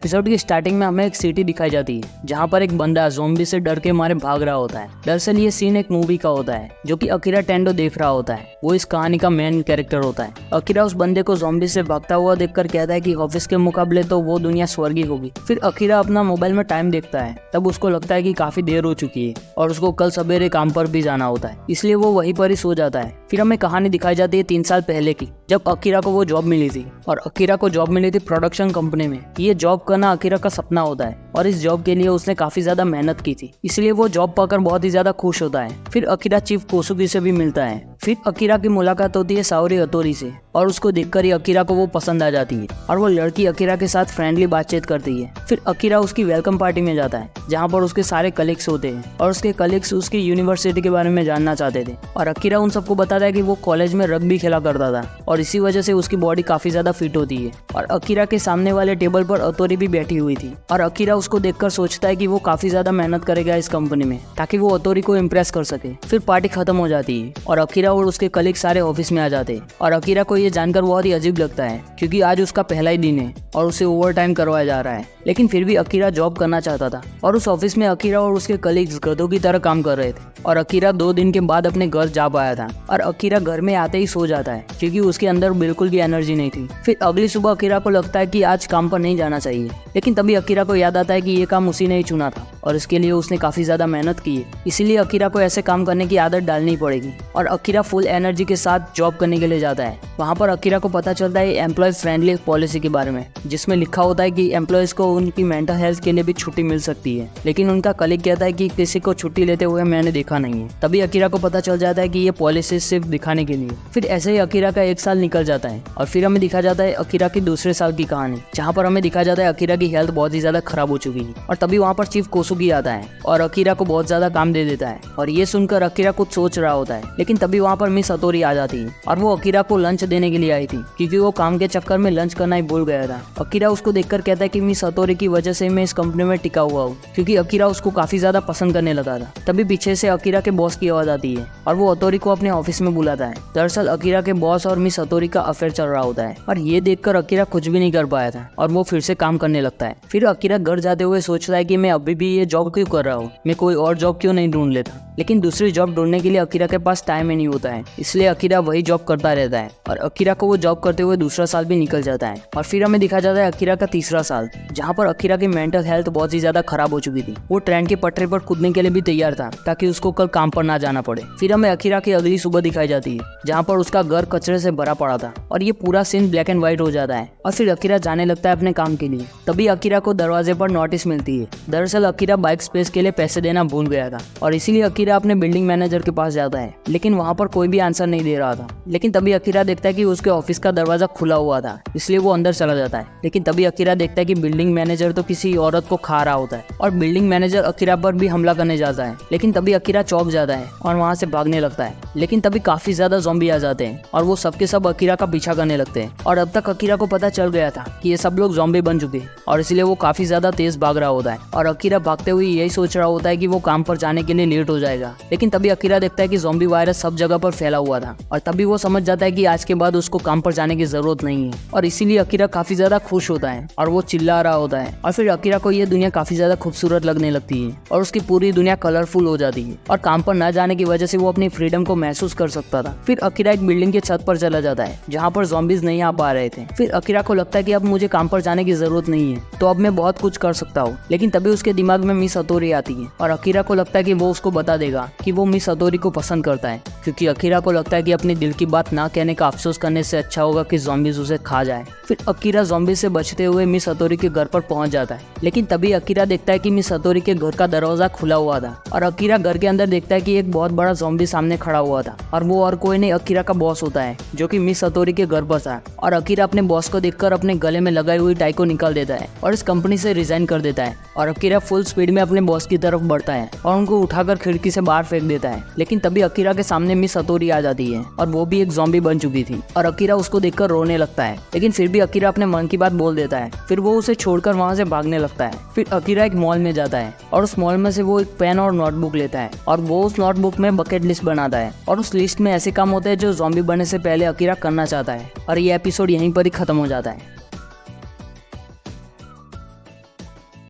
Episode की starting में हमें एक सिटी दिखाई जाती है जहाँ पर एक बंदा ज़ॉम्बी से डर के मारे भाग रहा होता है। दरअसल ये सीन एक मूवी का होता है जो कि अकीरा टेंडो देख रहा होता है। वो इस कहानी का मेन कैरेक्टर होता है। अकीरा उस बंदे को ज़ॉम्बी से भागता हुआ देखकर कहता है कि ऑफिस के मुकाबले तो वो दुनिया स्वर्गीय होगी। फिर अकीरा अपना मोबाइल में टाइम देखता है, तब उसको लगता है कि काफी देर हो चुकी है और उसको कल सवेरे काम पर भी जाना होता है, इसलिए वो वहीं पर ही सो जाता है। फिर हमें कहानी दिखाई जाती है 3 साल पहले की, जब अकीरा को वो जॉब मिली थी और अकीरा को जॉब मिली थी प्रोडक्शन कंपनी में। ये जॉब करना अकीरा का सपना होता है और इस जॉब के लिए उसने काफी ज्यादा मेहनत की थी, इसलिए वो जॉब पाकर बहुत ही ज्यादा खुश होता है। फिर अकीरा चीफ कोसुगी से भी मिलता है। फिर अकीरा की मुलाकात होती है साओरी हतोरी से और उसको देखकर ही अकीरा को वो पसंद आ जाती है और वो लड़की अकीरा के साथ फ्रेंडली बातचीत करती है। फिर अकीरा उसकी वेलकम पार्टी में जाता है जहाँ पर उसके सारे कलीग्स होते हैं और उसके कलीग्स उसकी यूनिवर्सिटी के बारे में जानना चाहते थे और अकीरा उन सबको बताता है कि वो कॉलेज में रग्बी खेला करता था और इसी वजह से उसकी बॉडी काफी ज्यादा फिट होती है। और अकीरा के सामने वाले टेबल पर हतोरी भी बैठी हुई थी और अकीरा उसको देखकर सोचता है कि वो काफी ज्यादा मेहनत करेगा इस कंपनी में ताकि वो हतोरी को इम्प्रेस कर सके। फिर पार्टी खत्म हो जाती है और अकीरा और उसके कलीग सारे ऑफिस में आ जाते हैं और अकीरा को ये जानकर बहुत ही अजीब लगता है क्योंकि आज उसका पहला ही दिन है और उसे ओवर टाइम करवाया जा रहा है। लेकिन फिर भी अकीरा जॉब करना चाहता था और उस ऑफिस में अकीरा और उसके कलीग्स गधों की तरह काम कर रहे थे और अकीरा 2 दिन के बाद अपने घर जा पाया था और अकीरा घर में आते ही सो जाता है क्योंकि उसके अंदर बिल्कुल भी एनर्जी नहीं थी। फिर अगली सुबह अकीरा को लगता है कि आज काम पर नहीं जाना चाहिए, लेकिन तभी अकीरा को याद आता है कि ये काम उसी ने ही चुना था और इसके लिए उसने काफी ज्यादा मेहनत की है, इसीलिए अकीरा को ऐसे काम करने की आदत डालनी पड़ेगी। और अकीरा फुल एनर्जी के साथ जॉब करने के लिए जाता है। वहाँ पर अकीरा को पता चलता है एम्प्लॉय फ्रेंडली पॉलिसी के बारे में, जिसमें लिखा होता है कि एम्प्लॉयज को उनकी मेंटल हेल्थ के लिए भी छुट्टी मिल सकती है, लेकिन उनका कलीग कहता है कि किसी को छुट्टी लेते हुए मैंने देखा नहीं है। तभी अकीरा को पता चल जाता है कि ये पॉलिसी सिर्फ दिखाने के लिए। फिर ऐसे ही अकीरा का 1 साल निकल जाता है और फिर हमें दिखा जाता है अकीरा की दूसरे साल की कहानी, जहाँ पर हमें दिखा जाता है अकीरा की हेल्थ बहुत ही ज्यादा खराब हो चुकी है और तभी वहाँ पर चीफ कोसुगी आता है और अकीरा को बहुत ज्यादा काम दे देता है और ये सुनकर अकीरा कुछ सोच रहा होता है, लेकिन तभी वहाँ पर मिस हतोरी आ जाती है और वो अकीरा को लंच देने के लिए आई थी क्योंकि वो काम के चक्कर में लंच करना ही भूल गया था। अकीरा उसको देखकर कहता है कि मिस हतोरी की वजह से मैं इस कंपनी में टिका हुआ हूँ, क्योंकि अकीरा उसको काफी ज्यादा पसंद करने लगा था। तभी पीछे से अकीरा के बॉस की आवाज आती है और वो हतोरी को अपने ऑफिस में बुलाता है। दरअसल अकीरा के बॉस और मिस हतोरी का अफेयर चल रहा होता है और ये देखकर अकीरा कुछ भी नहीं कर पाया था और वो फिर से काम करने लगता है। फिर अकीरा घर जाते हुए सोचता है कि मैं अभी भी ये जॉब क्यों कर रहा हूँ, मैं कोई और जॉब क्यों नहीं ढूंढ लेता। लेकिन दूसरी जॉब ढूंढने के लिए अकीरा के पास टाइम ही नहीं होता है, इसलिए अकीरा वही जॉब करता रहता है और अकीरा को वो जॉब करते हुए दूसरा साल भी निकल जाता है। और फिर हमें दिखा जाता है अकीरा का तीसरा साल, जहाँ पर अकीरा की मेंटल हेल्थ बहुत ही ज्यादा खराब हो चुकी थी। वो ट्रेन के पटरी पर कूदने के लिए भी तैयार था ताकि उसको कल काम पर ना जाना पड़े। फिर हमें अकीरा की अगली सुबह दिखाई जाती है जहाँ पर उसका घर कचरे से भरा पड़ा था और ये पूरा सीन ब्लैक एंड व्हाइट हो जाता है और फिर अकीरा जाने लगता है अपने काम के लिए। तभी अकीरा को दरवाजे पर नोटिस मिलती है। दरअसल अकीरा बाइक स्पेस के लिए पैसे देना भूल गया था और इसीलिए अकीरा अपने बिल्डिंग मैनेजर के पास जाता है, लेकिन वहाँ पर कोई भी आंसर नहीं दे रहा था। लेकिन तभी अकीरा देखता है कि उसके ऑफिस का दरवाजा खुला हुआ था, इसलिए वो अंदर चला जाता है। लेकिन तभी अकीरा देखता है कि बिल्डिंग मैनेजर तो किसी औरत को खा रहा होता है और बिल्डिंग मैनेजर अकीरा पर भी हमला करने जाता है। लेकिन तभी अकीरा चौंक जाता है और वहाँ से भागने लगता है। लेकिन तभी काफी ज्यादा ज़ॉम्बी आ जाते हैं और वो सबके सब अकीरा का पीछा करने लगते हैं और अब तक अकीरा को पता चल गया था कि ये सब लोग ज़ॉम्बी बन चुके हैं और इसलिए वो काफी ज्यादा तेज भाग रहा होता है और अकीरा भागते हुए यही सोच रहा होता है कि वो काम पर जाने के लिए लेट हो जाएगा। लेकिन तभी अकीरा देखता है कि ज़ॉम्बी वायरस सब जगह पर फैला हुआ था और तभी वो समझ जाता है कि आज के बाद उसको काम पर जाने की जरूरत नहीं है और इसीलिए अकीरा काफी ज्यादा खुश होता है और वो चिल्ला रहा होता है। और फिर अकीरा को ये दुनिया काफी ज्यादा खूबसूरत लगने लगती है और उसकी पूरी दुनिया कलरफुल हो जाती है और काम पर न जाने की वजह से वो अपनी फ्रीडम को महसूस कर सकता था। फिर अकीरा एक बिल्डिंग के छत पर चला जाता है जहाँ पर ज़ॉम्बीज नहीं आ पा रहे थे। फिर अकीरा को लगता है कि अब मुझे काम पर जाने की जरूरत नहीं है, तो अब मैं बहुत कुछ कर सकता हूँ। लेकिन तभी उसके दिमाग में मिस हतोरी आती है और अकीरा को लगता है कि वो उसको बता देगा कि वो मिस हतोरी को पसंद करता है, क्योंकि अकीरा को लगता है कि अपने दिल की बात ना कहने का अफसोस करने से अच्छा होगा कि ज़ॉम्बीज उसे खा जाए। फिर अकीरा ज़ॉम्बी से बचते हुए मिस हतोरी के घर पर पहुंच जाता है। लेकिन तभी अकीरा देखता है कि मिस हतोरी के घर का दरवाजा खुला हुआ था और अकीरा घर के अंदर देखता है कि एक बहुत बड़ा ज़ॉम्बी सामने खड़ा हुआ था और वो और कोई नहीं अकीरा का बॉस होता है, जो कि मिस हतोरी के घर पर था। और अकीरा अपने बॉस को देखकर अपने गले में लगाई हुई टाई को निकाल देता है और इस कंपनी से रिजाइन कर देता है और अकीरा फुल स्पीड में अपने बॉस की तरफ बढ़ता है और उनको उठाकर खिड़की से बाहर फेंक देता है। लेकिन तभी अकीरा के सामने मिस हतोरी आ जाती है और वो भी एक ज़ॉम्बी बन चुकी थी और अकीरा उसको देखकर रोने लगता है। लेकिन फिर भी अकीरा अपने मन की बात बोल देता है। फिर वो उसे छोड़कर वहाँ से भागने लगता है। फिर अकीरा एक मॉल में जाता है और उस मॉल में से वो एक पेन और नोटबुक लेता है और वो उस नोटबुक में बकेट लिस्ट बनाता है और उस लिस्ट में ऐसे काम होते हैं जो ज़ॉम्बी बनने से पहले अकीरा करना चाहता है। और ये एपिसोड यहीं पर ही खत्म हो जाता है।